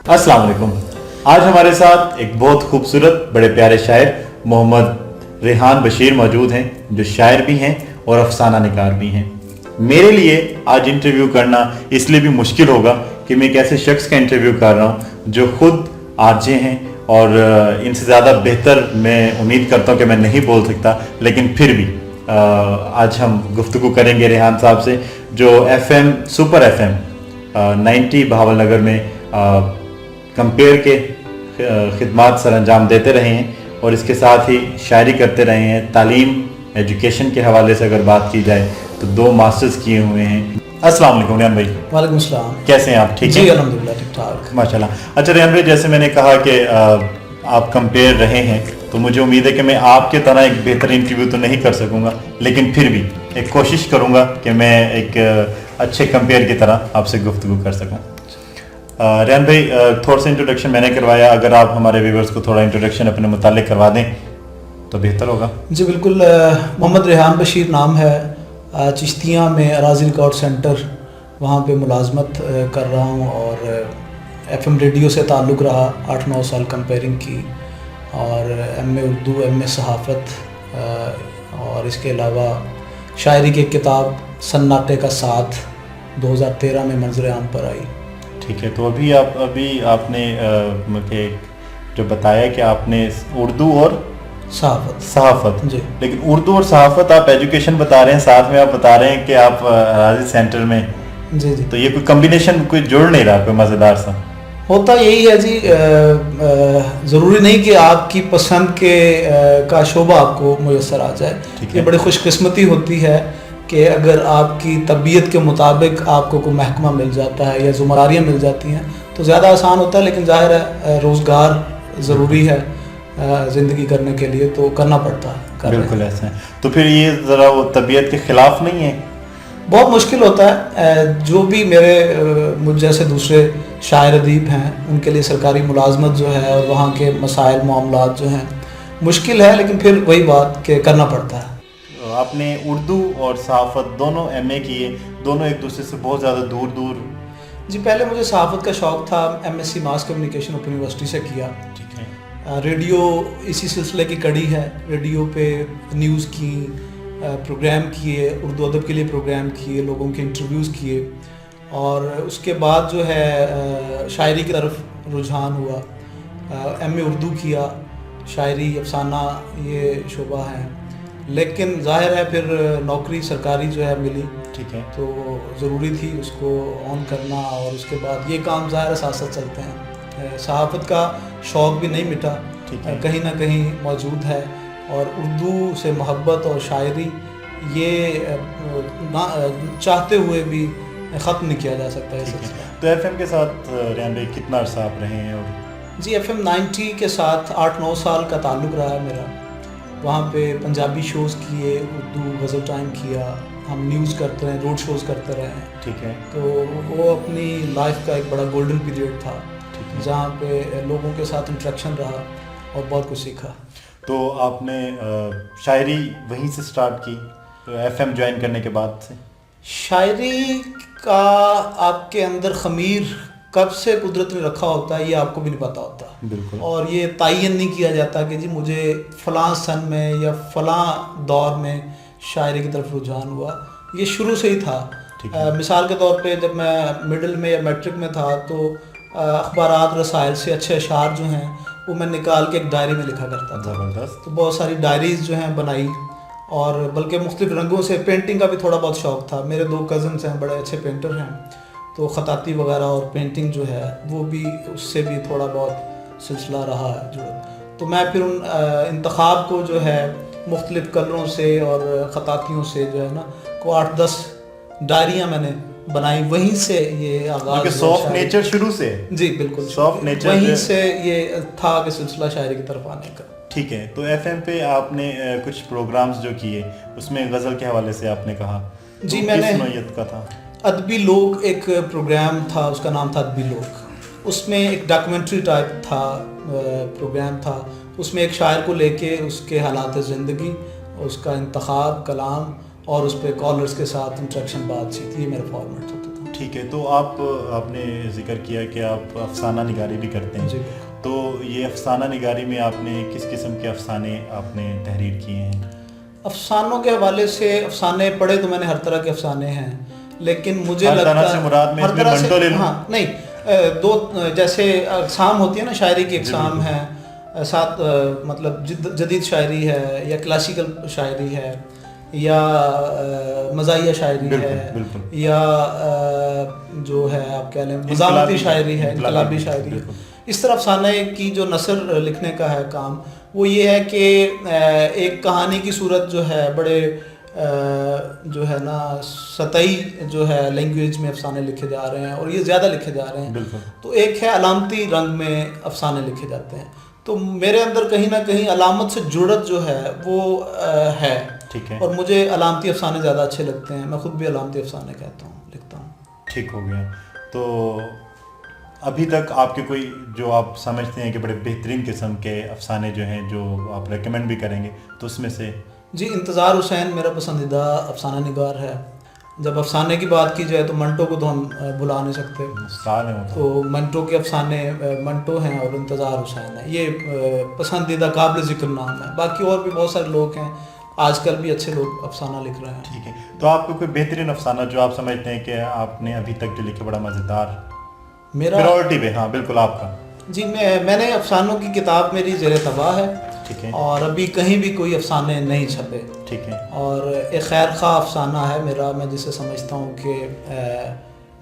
अस्सलाम वालेकुम। आज हमारे साथ एक बहुत खूबसूरत बड़े प्यारे शायर मोहम्मद रेहान बशीर मौजूद हैं, जो शायर भी हैं और अफसाना निगार भी हैं। मेरे लिए आज इंटरव्यू करना इसलिए भी मुश्किल होगा कि मैं एक ऐसे शख्स का इंटरव्यू कर रहा हूँ जो खुद आरजे हैं और इनसे ज़्यादा बेहतर मैं उम्मीद करता हूँ कि मैं नहीं बोल सकता, लेकिन फिर भी आज हम गुफ्तगू करेंगे रेहान साहब से, जो FM सुपर FM 90 बहावलनगर में कंपेयर के खिदमात सर अंजाम देते रहे हैं और इसके साथ ही शायरी करते रहे हैं। तालीम एजुकेशन के हवाले से अगर बात की जाए तो 2 मास्टर्स किए हुए हैं। अस्सलाम वालेकुम रेहान भाई। वालेकुम सलाम। कैसे हैं आप? ठीक जी हैं? अल्हम्दुलिल्लाह ठीक ठाक माशाल्लाह। अच्छा रेहान भाई, जैसे मैंने कहा कि आप कंपेयर रहे हैं, तो मुझे उम्मीद है कि मैं आपके तरह एक बेहतर इंटरव्यू तो नहीं कर सकूंगा, लेकिन फिर भी एक कोशिश करूंगा कि मैं एक अच्छे कंपेयर की तरह आपसे गुफ्तगू कर सकूं। रेहान भाई, थोड़ा सा इंट्रोडक्शन मैंने करवाया, अगर आप हमारे व्यूवर्स को थोड़ा इंट्रोडक्शन अपने मुतालिक करवा दें तो बेहतर होगा। जी बिल्कुल। मोहम्मद रेहान बशीर नाम है। चिश्तियाँ में अराजी रिकॉर्ड सेंटर वहाँ पे मुलाजमत कर रहा हूँ और FM रेडियो से ताल्लुक़ रहा 8-9 साल कंपेयरिंग की, और MA उर्दू, MA सहाफ़त, और इसके अलावा शायरी की किताब सन्नाटे का साथ 2013 में मंज़र आम पर आई। ठीक है, तो अभी आपने मुझे जो बताया कि आपने उर्दू और सहाफ़त जी, लेकिन उर्दू और सहाफ़त आप एजुकेशन बता रहे हैं, साथ में आप बता रहे हैं कि आप राजी सेंटर में। जी जी, तो ये कोई कम्बिनेशन कोई जुड़ नहीं रहा, कोई मज़ेदार सा होता यही है जी। ज़रूरी नहीं कि आपकी पसंद के का शोबा आपको मुयस्सर आ जाए। ये बड़ी खुशकिस्मती होती है कि अगर आपकी तबीयत के मुताबिक आपको कोई महकमा मिल जाता है या ज़ुमरारियाँ मिल जाती हैं तो ज़्यादा आसान होता है, लेकिन ज़ाहिर है रोज़गार ज़रूरी है ज़िंदगी करने के लिए, तो करना पड़ता है। बिल्कुल ऐसा है। तो फिर ये ज़रा वो तबीयत के ख़िलाफ़ नहीं है? बहुत मुश्किल होता है। जो भी मेरे मुझ जैसे दूसरे शायर अदीब हैं उनके लिए सरकारी मुलाजमत जो है और वहाँ के मसाइल मामलात जो हैं मुश्किल है, लेकिन फिर वही बात कि करना पड़ता है। आपने उर्दू और सहाफ़त दोनों MA किए, दोनों एक दूसरे से बहुत ज़्यादा दूर? जी, पहले मुझे सहाफ़त का शौक़ था। MSc mass communication open university से किया। ठीक है। रेडियो इसी सिलसिले की कड़ी है। रेडियो पे न्यूज़ की प्रोग्राम किए, उर्दू अदब के लिए प्रोग्राम किए, लोगों के इंटरव्यूज़ किए, और उसके बाद जो है शायरी की तरफ रुझान हुआ। MA उर्दू किया, शायरी अफसाना ये शोबा है, लेकिन ज़ाहिर है फिर नौकरी सरकारी जो है मिली। ठीक है। तो ज़रूरी थी उसको ऑन करना, और उसके बाद ये काम ज़ाहिर साथ साथ चलते हैं। सहाफ़त का शौक़ भी नहीं मिटा, कहीं ना कहीं मौजूद है, और उर्दू से मोहब्बत और शायरी ये ना चाहते हुए भी ख़त्म नहीं किया जा सकता है। तो FM के साथ रेहान भाई कितना अर्सा आप रहे हैं? और जी, FM 90 के साथ 8-9 साल का ताल्लुक़ रहा है मेरा। वहाँ पे पंजाबी शोज़ किए, उर्दू गज़ल टाइम किया, हम न्यूज़ करते रहे, रोड शोज़ करते रहे हैं। ठीक है। तो वो अपनी लाइफ का एक बड़ा गोल्डन पीरियड था, जहाँ पे लोगों के साथ इंटरेक्शन रहा और बहुत कुछ सीखा। तो आपने शायरी वहीं से स्टार्ट की, FM ज्वाइन करने के बाद से? शायरी का आपके अंदर ख़मीर कब से कुदरत ने रखा होता है ये आपको भी नहीं पता होता। बिल्कुल। और ये तयन नहीं किया जाता कि जी मुझे फ़लाँ सन में या फ़लाँ दौर में शायरी की तरफ रुझान हुआ। ये शुरू से ही था। मिसाल के तौर पे जब मैं मिडिल में या मैट्रिक में था तो अखबारात रसायल से अच्छे अशार जो हैं वो मैं निकाल के एक डायरी में लिखा करता था। ज़बरदस्त। तो बहुत सारी डायरीज़ जो हैं बनाई, और बल्कि मुख्तलिफ रंगों से पेंटिंग का भी थोड़ा बहुत शौक़ था। मेरे 2 कज़न्स हैं, बड़े अच्छे पेंटर हैं, तो ख़ताती वगैरह और पेंटिंग जो है वो भी उससे भी थोड़ा बहुत सिलसिला रहा है जुड़ा। तो मैं फिर उन इंतखाब को जो है मुख्तलिफ कलरों से और ख़तातियों से जो है ना को 8-10 डायरियाँ मैंने बनाई। वहीं से ये आगाज़ सॉफ्ट नेचर शुरू से? जी बिल्कुल, सॉफ्ट नेचर वहीं से ये था कि सिलसिला शायरी की तरफ आने का। ठीक है। तो FM पे आपने कुछ प्रोग्राम्स जो किए उसमें गज़ल के हवाले से आपने कहा, जी तो मैंने किस नौइयत का था? अदबी लोग एक प्रोग्राम था, उसका नाम था अदबी लोग। उसमें एक डॉक्यूमेंट्री टाइप था, प्रोग्राम था। उसमें एक शायर को लेके उसके हालात ज़िंदगी, उसका इंतखाब कलाम और उस पर कॉलर्स के साथ इंटरेक्शन बातचीत, ये मेरा फॉर्मेट होता था। ٹھیک ہے. تو آپ نے ذکر کیا کہ آپ افسانہ نگاری بھی کرتے ہیں. جی. تو یہ افسانہ نگاری میں آپ نے کس قسم کے افسانے آپ نے تحریر کیے ہیں؟ افسانوں کے حوالے سے افسانے پڑھے تو میں نے ہر طرح کے افسانے ہیں، لیکن مجھے ہر لگتا طرح سے مراد میں ہر اس میں طرح سے منٹو لے لوں؟ ہاں نہیں، دو جیسے اقسام ہوتی ہے نا، شاعری کی اقسام ہیں، ساتھ مطلب جدید شاعری ہے یا کلاسیکل شاعری ہے یا مزاحیہ شاعری ہے یا جو ہے آپ کہہ لیں مزاحمتی شاعری ہے، انقلابی شاعری ہے. اس طرح افسانے کی جو نثر لکھنے کا ہے کام، وہ یہ ہے کہ ایک کہانی کی صورت جو ہے بڑے جو ہے نا سطحی جو ہے لینگویج میں افسانے لکھے جا رہے ہیں، اور یہ زیادہ لکھے جا رہے ہیں. تو ایک ہے علامتی رنگ میں افسانے لکھے جاتے ہیں. تو میرے اندر کہیں نہ کہیں علامت سے جڑت جو ہے وہ ہے، اور مجھے علامتی افسانے زیادہ اچھے لگتے ہیں. میں خود بھی علامتی افسانے کہتا ہوں، لکھتا ہوں. ٹھیک ہو گیا. تو ابھی تک آپ کے کوئی جو آپ سمجھتے ہیں کہ بڑے بہترین قسم کے افسانے جو ہیں جو آپ ریکمینڈ بھی کریں گے تو اس میں سے؟ جی، انتظار حسین میرا پسندیدہ افسانہ نگار ہے. جب افسانے کی بات کی جائے تو منٹو کو تو ہم بھلا نہیں سکتے. تو منٹو کے افسانے منٹو ہیں اور انتظار حسین ہے، یہ پسندیدہ قابل ذکر نام ہے. باقی اور بھی بہت سارے لوگ ہیں، آج کل بھی اچھے لوگ افسانہ لکھ رہے ہیں. ٹھیک ہے. تو آپ کو کوئی بہترین افسانہ جو آپ سمجھتے ہیں کہ آپ نے ابھی تک جو لکھے بڑا مزیدار میرا پریورٹی پہ؟ ہاں بالکل آپ کا. جی، میں نے افسانوں کی کتاب میری زیر طبع ہے. ٹھیک ہے. اور ابھی کہیں بھی کوئی افسانے نہیں چھپے. ٹھیک ہے. اور ایک خیر خواہ افسانہ ہے میرا، میں جسے سمجھتا ہوں کہ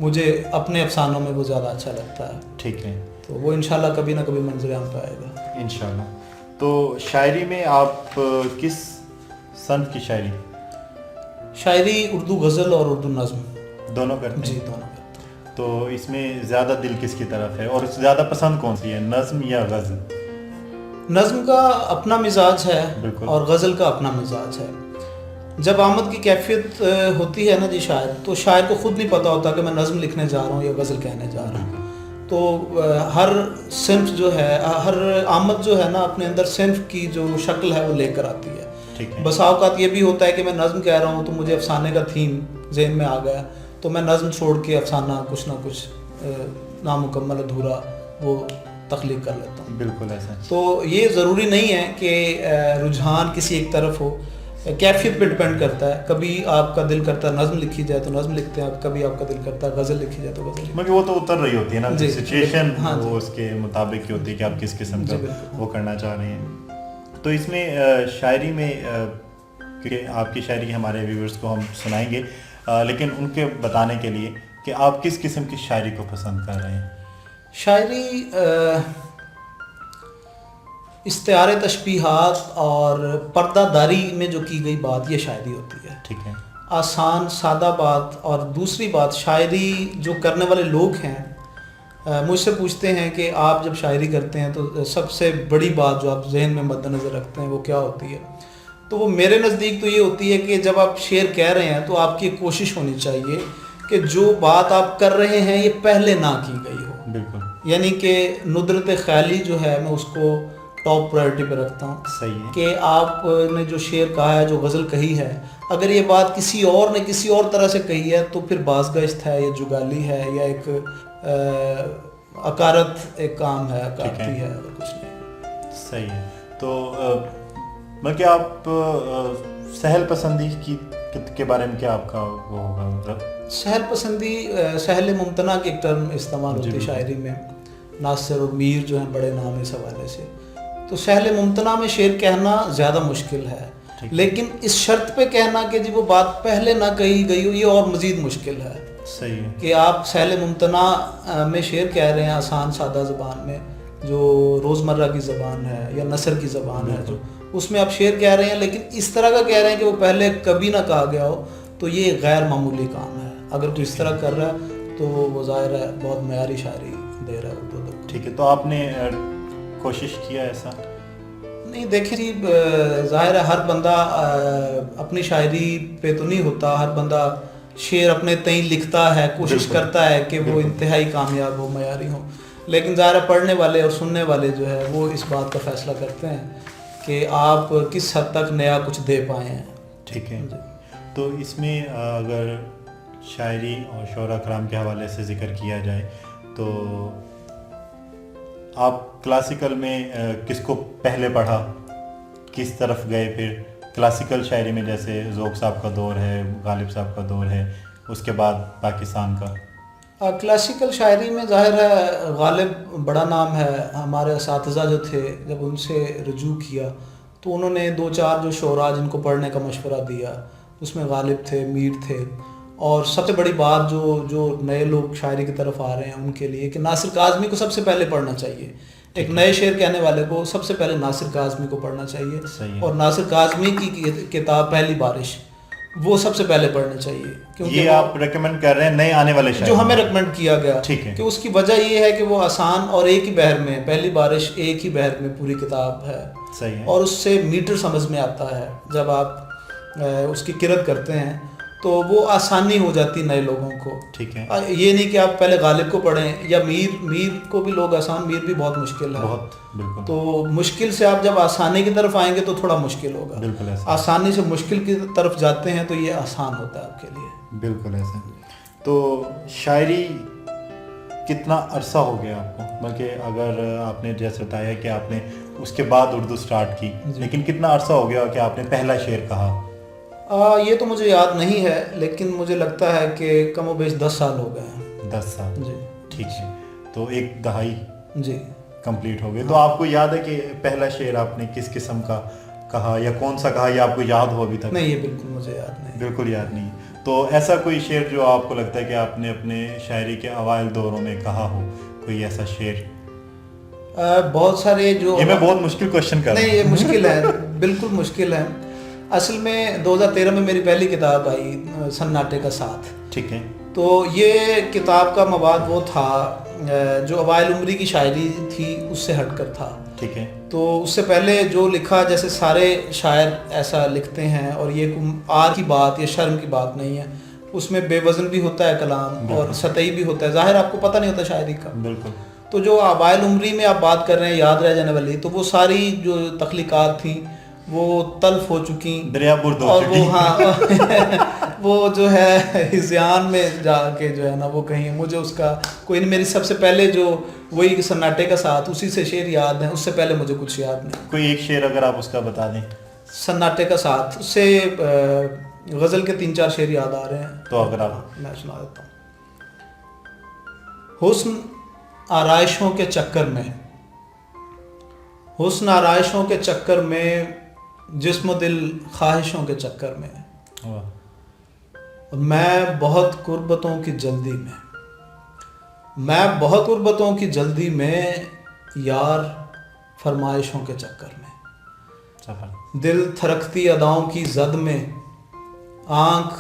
مجھے اپنے افسانوں میں وہ زیادہ اچھا لگتا ہے. ٹھیک ہے. تو وہ انشاءاللہ کبھی نہ کبھی منظر عام پہ آئے گا انشاءاللہ. تو شاعری میں آپ کس صنف کی شاعری اردو غزل اور اردو نظم دونوں کرتے ہیں؟ جی، دونوں کرتے ہیں. تو اس میں زیادہ دل کس کی طرف ہے اور زیادہ پسند کون سی ہے، نظم یا غزل؟ نظم کا اپنا مزاج ہے اور غزل کا اپنا مزاج ہے. جب آمد کی کیفیت ہوتی ہے نا جی شاعر، تو شاعر کو خود نہیں پتہ ہوتا کہ میں نظم لکھنے جا رہا ہوں یا غزل کہنے جا رہا ہوں. تو ہر صنف جو ہے، ہر آمد جو ہے نا اپنے اندر صنف کی جو شکل ہے وہ لے کر آتی ہے. بسا اوقات یہ بھی ہوتا ہے کہ میں نظم کہہ رہا ہوں تو مجھے افسانے کا تھیم ذہن میں آ گیا، تو میں نظم چھوڑ کے افسانہ کچھ نہ کچھ نامکمل ادھورا وہ تخلیق کر لیتا ہوں. بالکل ایسا. تو یہ ضروری نہیں ہے کہ رجحان کسی ایک طرف ہو، کیفیت پہ ڈپینڈ کرتا ہے. کبھی آپ کا دل کرتا ہے نظم لکھی جائے تو نظم لکھتے ہیں، کبھی آپ کا دل کرتا ہے غزل لکھی جائے تو غزل لکھتے ہیں. مگر وہ تو اتر رہی ہوتی ہے نا سچویشن، وہ اس کے مطابق ہی ہوتی ہے کہ آپ کس قسم کا وہ کرنا چاہ رہے ہیں. تو اس میں شاعری میں، کیونکہ آپ کی شاعری ہمارے ویورز کو ہم سنائیں گے، لیکن ان کے بتانے کے لیے کہ آپ کس قسم کی شاعری کو پسند کر رہے ہیں؟ شاعری استعارے، تشبیہات اور پردہ داری میں جو کی گئی بات، یہ شاعری ہوتی ہے. ٹھیک ہے. آسان سادہ بات. اور دوسری بات، شاعری جو کرنے والے لوگ ہیں مجھ سے پوچھتے ہیں کہ آپ جب شاعری کرتے ہیں تو سب سے بڑی بات جو آپ ذہن میں مد نظر رکھتے ہیں وہ کیا ہوتی ہے؟ تو وہ میرے نزدیک تو یہ ہوتی ہے کہ جب آپ شعر کہہ رہے ہیں تو آپ کی کوشش ہونی چاہیے کہ جو بات آپ کر رہے ہیں یہ پہلے نہ کی گئی ہو. بالکل. یعنی کہ ندرت خیالی جو ہے میں اس کو ٹاپ پرائرٹی پہ رکھتا ہوں. صحیح ہے. کہ آپ نے جو شعر کہا ہے، جو غزل کہی ہے، اگر یہ بات کسی اور نے کسی اور طرح سے کہی ہے تو پھر بازگشت ہے یا جگالی ہے یا ایک عکارت ایک کام ہے، عکارتی ہے، اور کچھ نہیں. صحیح ہے. تو بلکہ آپ سہل پسندی کے بارے میں کیا آپ کا وہ ہوگا؟ مطلب سہل پسندی، سہل ممتنع کی ایک ٹرم استعمال ہوتی ہے شاعری میں. ناصر اور میر جو ہیں بڑے نام اس حوالے سے. تو سہل ممتنع میں شعر کہنا زیادہ مشکل ہے، لیکن اس شرط پہ کہنا کہ جی وہ بات پہلے نہ کہی گئی ہو، یہ اور مزید مشکل ہے. صحیح ہے. کہ آپ سہل ممتنع میں شعر کہہ رہے ہیں آسان سادہ زبان میں، جو روزمرہ کی زبان ہے یا نثر کی زبان ہے، جو اس میں آپ شعر کہہ رہے ہیں، لیکن اس طرح کا کہہ رہے ہیں کہ وہ پہلے کبھی نہ کہا گیا ہو، تو یہ غیر معمولی کام ہے. اگر کوئی اس طرح کر رہا ہے تو وہ ظاہر ہے بہت معیاری شاعری دے رہا ہے اردو ادب. ٹھیک ہے. تو آپ نے کوشش کیا ایسا؟ نہیں، دیکھیں جی، ظاہر ہے ہر بندہ اپنی شاعری پہ تو نہیں ہوتا، ہر بندہ شعر اپنے تئیں لکھتا ہے، کوشش کرتا ہے کہ وہ انتہائی کامیاب ہو، معیاری ہو. لیکن ظاہر ہے پڑھنے والے اور سننے والے جو ہے وہ اس بات کا فیصلہ کرتے ہیں کہ آپ کس حد تک نیا کچھ دے پائے ہیں. ٹھیک ہے. تو اس میں اگر शायरी और शोरा कराम के हवाले से ज़िक्र किया जाए तो आप क्लासिकल में किसको पहले पढ़ा, किस तरफ गए? फिर क्लासिकल शायरी में जैसे ज़ोक साहब का दौर है, गालिब साहब का दौर है, उसके बाद पाकिस्तान का। क्लासिकल शायरी में ज़ाहिर है गालिब बड़ा नाम है। हमारे असातिज़ा जो थे, जब उनसे रुजू किया तो उन्होंने 2-4 जो शोरा जिनको पढ़ने का मशवरा दिया, उसमें गालिब थे, मीर थे। और सबसे बड़ी बात जो नए लोग शायरी की तरफ आ रहे हैं उनके लिए कि नासिर काज़मी को सबसे पहले पढ़ना चाहिए। एक नए शेर कहने वाले को सबसे पहले नासिर काज़मी को पढ़ना चाहिए। और नासिर काज़मी की किताब पहली बारिश वो सबसे पहले पढ़नी चाहिए, क्योंकि ये आप रेकमेंड कर रहे हैं नए आने वाले शायर जो हमें रेकमेंड किया गया। ठीक है। कि उसकी वजह ये है कि वो आसान और एक ही बहर में, पहली बारिश एक ही बहर में पूरी किताब है। सही है। और उससे मीटर समझ में आता है। जब आप उसकी किरत करते हैं तो वो आसानी हो जाती नए लोगों को। ठीक है। ये नहीं कि आप पहले गालिब को पढ़ें या मीर को भी लोग आसान, मीर भी बहुत मुश्किल है, बहुत, बिल्कुल। तो मुश्किल से आप जब आसानी की तरफ आएंगे तो थोड़ा मुश्किल होगा। बिल्कुल ऐसा। आसानी से मुश्किल की तरफ जाते हैं तो ये आसान होता है आपके लिए। बिल्कुल ऐसा। तो शायरी कितना अरसा हो गया आपको? बल्कि अगर आपने जैसे बताया कि आपने उसके बाद उर्दू स्टार्ट की, लेकिन कितना अरसा हो गया कि आपने पहला शेर कहा? ये तो मुझे याद नहीं है, लेकिन मुझे लगता है कि कम बेश 10 साल हो गए हैं। 10 साल, जी। ठीक है। तो एक दहाई जी कंप्लीट हो गई। तो आपको याद है कि पहला शेर आपने किस किस्म का कहा या कौन सा कहा, या आपको याद हो अभी तक? नहीं, ये बिल्कुल मुझे याद नहीं। बिल्कुल याद नहीं। तो ऐसा कोई शेर जो आपको लगता है कि आपने अपने शायरी के अवाइल दौरों में कहा हो, कोई ऐसा शेर? बहुत सारे जो, ये मैं बहुत मुश्किल क्वेश्चन कर रहा हूं। नहीं, ये मुश्किल है, बिल्कुल मुश्किल है। असल में 2013 में मेरी पहली किताब आई सन्नाटे का साथ। ठीक है। तो ये किताब का मवाद वो था जो अवाइल उम्री की शायरी थी उससे हटकर था। ठीक है। तो उससे पहले जो लिखा, जैसे सारे शायर ऐसा लिखते हैं, और ये आर की बात या शर्म की बात नहीं है, उसमें बेवजन भी होता है कलाम और सतही भी होता है। ज़ाहिर आपको पता नहीं होता शायरी का। बिल्कुल। तो जो अवाइल उम्री में आप बात कर रहे हैं, याद रह जाने वाली, तो वो सारी जो तख्लीकात थी वो तल्फ हो चुकी, दरियाबुर्द हो और चुकी। वो हाँ वो जो है हिज़यान में जाके जो है ना, वो कहीं मुझे उसका कोई नहीं। मेरी सबसे पहले जो वही सन्नाटे का साथ, उसी से शेर याद है, उससे पहले मुझे कुछ याद नहीं। कोई एक शेर अगर आप उसका बता दें। सन्नाटे का साथ, उससे गज़ल के 3-4 शेर याद आ रहे हैं, तो अगर आप, मैं सुना देता हूँ। हुस्न आराइशों के चक्कर में, हुस्न आराइशों के चक्कर में, जिस्म दिल ख्वाहिशों के चक्कर में, और मैं बहुत कुर्बतों की जल्दी में, मैं बहुत कुर्बतों की जल्दी में, यार फरमाइशों के चक्कर में, दिल थरकती अदाओं की जद में, आँख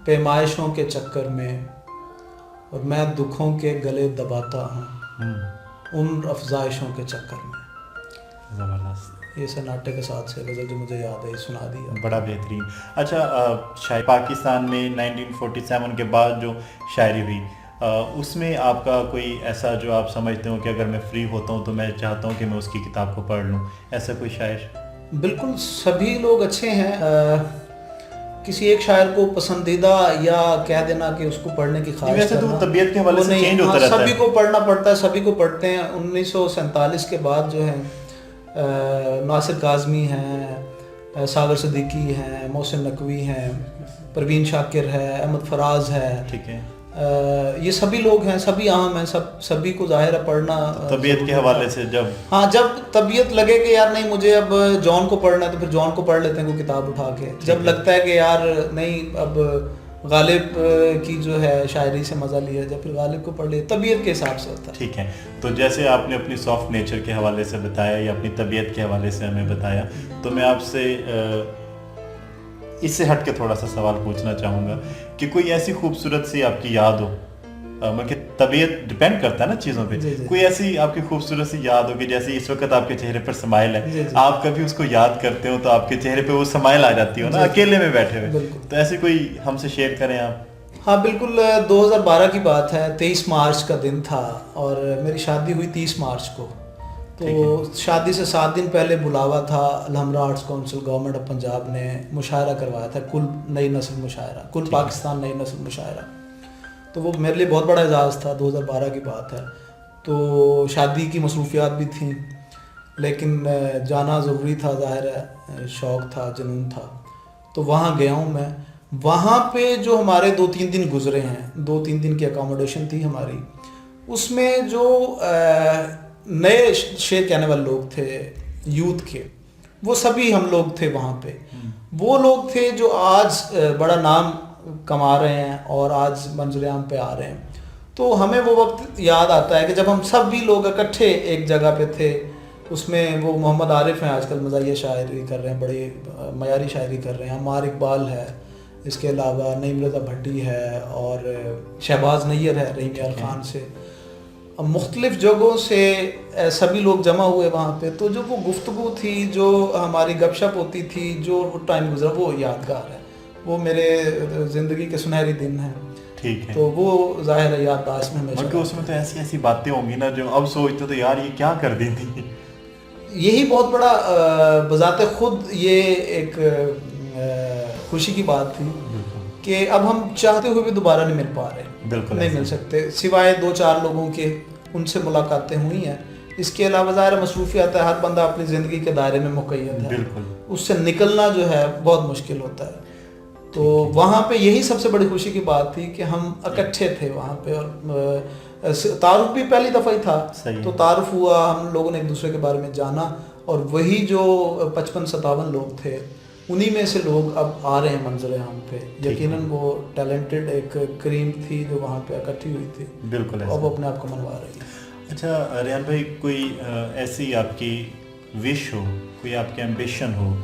पेमाइशों के चक्कर में, और मैं दुखों के गले दबाता हूँ उन अफजाइशों के चक्कर में। ज़बरदस्त। ये सन्नाटे के साथ से गज़ल जो मुझे याद है सुना दिया। बड़ा बेहतरीन। अच्छा, शायद पाकिस्तान में 1947 के बाद जो शायरी हुई, उसमें आपका कोई ऐसा जो आप समझते हो कि अगर मैं फ्री होता हूँ तो मैं चाहता हूँ कि मैं उसकी किताब को पढ़ लूँ, ऐसा कोई शायर? बिल्कुल, सभी लोग अच्छे हैं। किसी एक शायर को पसंदीदा या कह देना कि उसको पढ़ने की ख्वाहिश वैसे तो करना, तबीयत के हवाले से चेंज होता रहता है। सभी को पढ़ना पड़ता है, सभी को पढ़ते हैं। 1947 के बाद जो है नासिर काज़मी हैं, सागर सदीकी हैं, मोहसिन नकवी हैं, परवीन शाकिर है, अहमद फराज है। ठीक है। ये सभी लोग हैं, सभी आम हैं, सभी को ज़ाहिर है पढ़ना तबीयत के हवाले से जब, हाँ, जब तबीयत लगे कि यार नहीं मुझे अब जॉन को पढ़ना है तो फिर जॉन को पढ़ लेते हैं कोई किताब उठा के। जब लगता है कि यार नहीं अब गालिब की जो है शायरी से मज़ा लिया जाए, फिर गालिब को पढ़ लिया, तबीयत के हिसाब से होता है। ठीक है। तो जैसे आपने अपनी सॉफ्ट नेचर के हवाले से बताया या अपनी तबीयत के हवाले से हमें बताया, तो मैं आपसे इससे हट के थोड़ा सा सवाल पूछना चाहूँगा कि कोई ऐसी खूबसूरत सी आपकी याद हो, मतलब तबीयत डिपेंड करता है ना चीज़ों पे, कोई ऐसी आपकी खूबसूरत सी याद हो कि जैसे इस वक्त आपके चेहरे पर स्माइल है, आप कभी उसको याद करते हो तो आपके चेहरे पे वो स्माइल आ जाती हो ना, अकेले में बैठे हुए, तो ऐसी कोई हमसे शेयर करें आप? हाँ बिल्कुल, 2012 की बात है, 23 मार्च का दिन था और मेरी शादी हुई 30 मार्च को। तो शादी से 7 दिन पहले बुलावा था, Alhamra arts council government of Punjab ने मुशायरा करवाया था, कुल नई नस्ल मुशायरा, कुल पाकिस्तान नई नस्ल मुशायरा। تو وہ میرے لیے بہت بڑا اعزاز تھا. 2012 کی بات ہے. تو شادی کی مصروفیات بھی تھیں لیکن جانا ضروری تھا, ظاہر ہے شوق تھا, جنون تھا. تو وہاں گیا ہوں میں. وہاں پہ جو ہمارے 2-3 دن گزرے ہیں, 2-3 دن کی اکاموڈیشن تھی ہماری, اس میں جو نئے شیر کہنے والے لوگ تھے یوتھ کے, وہ سبھی ہم لوگ تھے وہاں پہ. وہ لوگ تھے جو آج بڑا نام کما رہے ہیں اور آج منظر عام پہ آ رہے ہیں. تو ہمیں وہ وقت یاد آتا ہے کہ جب ہم سب بھی لوگ اکٹھے ایک جگہ پہ تھے. اس میں وہ محمد عارف ہیں, آج کل مزاحیہ شاعری کر رہے ہیں, بڑی معیاری شاعری کر رہے ہیں. عمار اقبال ہے, اس کے علاوہ نعیم رضا بھٹی ہے, اور شہباز نیر ہے رحیم یار خان سے. مختلف جگہوں سے سبھی لوگ جمع ہوئے وہاں پہ. تو جو وہ گفتگو تھی, جو ہماری گپ شپ ہوتی تھی, جو ٹائم گزرا, وہ یادگار ہے. وہ میرے زندگی کے سنہری دن ہیں. ٹھیک ہے. تو وہ ظاہر ہے یادداشت میں ہمیشہ. اس میں تو ایسی باتیں ہوں گی نا جو اب سوچتے تو یار یہ کیا کر دی تھی. یہی بہت بڑا بذات خود یہ ایک خوشی کی بات تھی کہ اب ہم چاہتے ہوئے بھی دوبارہ نہیں مل پا رہے. بالکل نہیں مل سکتے, سوائے 2-4 لوگوں کے, ان سے ملاقاتیں ہوئی ہیں. اس کے علاوہ ظاہر مصروفیات ہے, ہر بندہ اپنی زندگی کے دائرے میں مقید ہے. بالکل. اس سے نکلنا جو ہے بہت مشکل ہوتا ہے. تو وہاں پہ یہی سب سے بڑی خوشی کی بات تھی کہ ہم اکٹھے تھے وہاں پہ. اور تعارف بھی پہلی دفعہ ہی تھا. تو تعارف ہوا, ہم لوگوں نے ایک دوسرے کے بارے میں جانا, اور وہی جو 55-57 لوگ تھے, انہی میں سے لوگ اب آ رہے ہیں منظر عام پہ. یقیناً وہ ٹیلنٹڈ ایک کریم تھی جو وہاں پہ اکٹھی ہوئی تھی. بالکل. اب اپنے آپ کو منوا رہی ہے. اچھا ریحان بھائی, کوئی ایسی آپ کی وش ہو, کوئی آپ کی ایمبیشن ہو,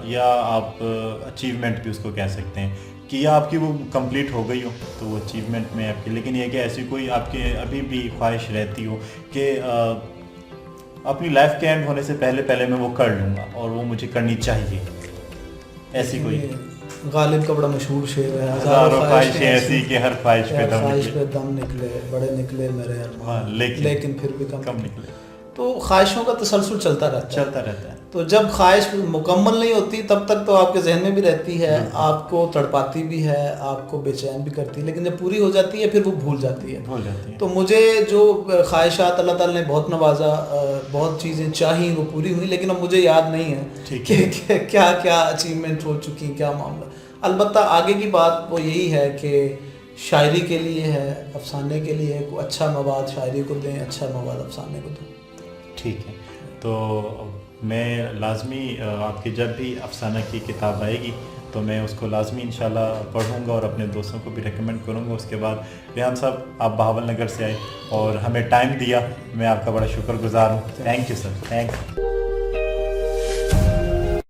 یا آپ اچیومنٹ بھی اس کو کہہ سکتے ہیں, کہ یا آپ کی وہ کمپلیٹ ہو گئی ہو تو وہ اچیومنٹ میں آپ کی, لیکن یہ کہ ایسی کوئی آپ کے ابھی بھی خواہش رہتی ہو کہ اپنی لائف کے اینڈ ہونے سے پہلے میں وہ کر لوں گا اور وہ مجھے کرنی چاہیے, ایسی کوئی؟ غالب کا بڑا مشہور شعر ہے, ہزاروں خواہشیں ایسی کہ ہر خواہش پہ دم نکلے, بڑے نکلے میرے ارمان لیکن پھر بھی کم نکلے. تو خواہشوں کا تسلسل چلتا رہتا ہے. تو جب خواہش مکمل نہیں ہوتی تب تک تو آپ کے ذہن میں بھی رہتی ہے, آپ کو تڑپاتی بھی ہے, آپ کو بے چین بھی کرتی ہے, لیکن جب پوری ہو جاتی ہے پھر وہ بھول جاتی ہے. تو مجھے جو خواہشات اللہ تعالیٰ نے بہت نوازا, بہت چیزیں چاہیں وہ پوری ہوئی, لیکن اب مجھے یاد نہیں ہے کہ کیا کیا اچیومنٹ ہو چکی, کیا معاملہ. البتہ آگے کی بات وہ یہی ہے کہ شاعری کے لیے ہے, افسانے کے لیے کوئی اچھا مواد شاعری کو دیں, اچھا مواد افسانے کو دیں. ٹھیک ہے. تو میں لازمی آپ کی جب بھی افسانہ کی کتاب آئے گی تو میں اس کو لازمی انشاءاللہ پڑھوں گا اور اپنے دوستوں کو بھی ریکمینڈ کروں گا. اس کے بعد ریحان صاحب, آپ بہاول نگر سے آئے اور ہمیں ٹائم دیا, میں آپ کا بڑا شکر گزار ہوں. Thank you sir, thank you.